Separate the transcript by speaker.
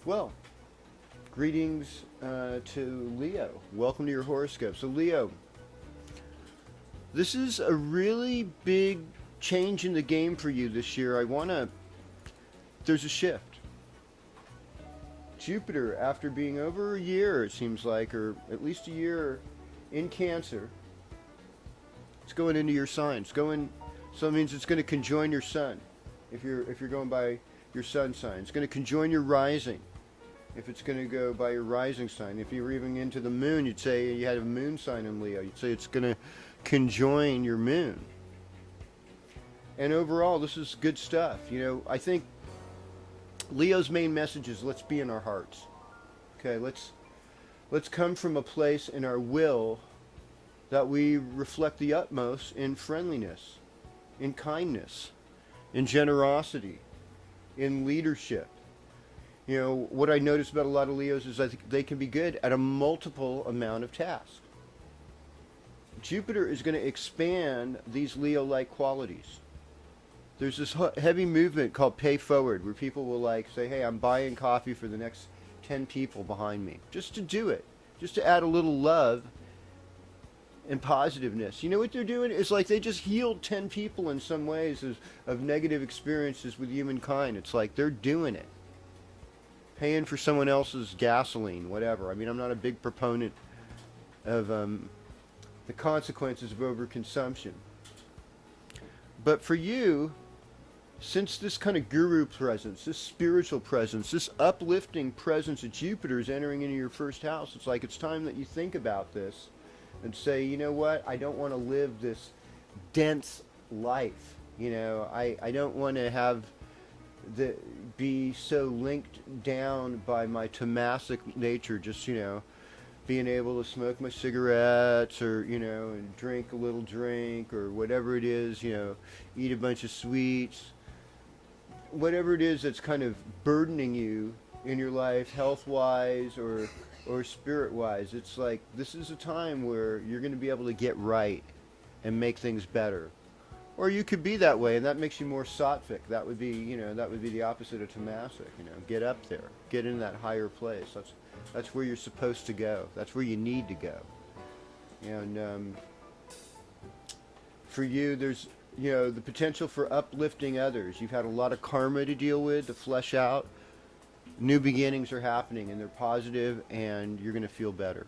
Speaker 1: Well, greetings to Leo. Welcome to your horoscope. So, Leo, this is a really big change in the game for you this year. There's a shift. Jupiter, after being over a year, it seems like, or at least a year in Cancer, it's going into your sign. So it means it's going to conjoin your sun. If you're going by your sun sign, it's going to conjoin your rising. If it's going to go by your rising sign, if you're even into the moon, you'd say you had a moon sign in Leo. You'd say it's going to conjoin your moon. And overall, this is good stuff. I think Leo's main message is let's be in our hearts. Okay, let's come from a place in our will that we reflect the utmost in friendliness, in kindness, in generosity, in leadership. What I notice about a lot of Leos is I think they can be good at a multiple amount of tasks. Jupiter is going to expand these Leo-like qualities. There's this heavy movement called pay forward, where people will say, hey, I'm buying coffee for the next 10 people behind me. Just to do it. Just to add a little love and positiveness. You know what they're doing? It's like they just healed 10 people in some ways of negative experiences with humankind. It's like they're doing it. Paying for someone else's gasoline, whatever. I mean, I'm not a big proponent of the consequences of overconsumption. But for you, since this kind of guru presence, this spiritual presence, this uplifting presence of Jupiter is entering into your first house, it's like it's time that you think about this and say, you know what, I don't want to live this dense life. I don't want to have be so linked down by my tamasic nature, just being able to smoke my cigarettes or and drink a little drink or whatever it is, eat a bunch of sweets, whatever it is that's kind of burdening you in your life, health wise or spirit wise. It's like this is a time where you're going to be able to get right and make things better. Or you could be that way, and that makes you more sattvic. That would be, the opposite of tamasic. Get up there, get in that higher place. That's where you're supposed to go. That's where you need to go. And for you, there's, the potential for uplifting others. You've had a lot of karma to deal with, to flesh out. New beginnings are happening, and they're positive, and you're going to feel better.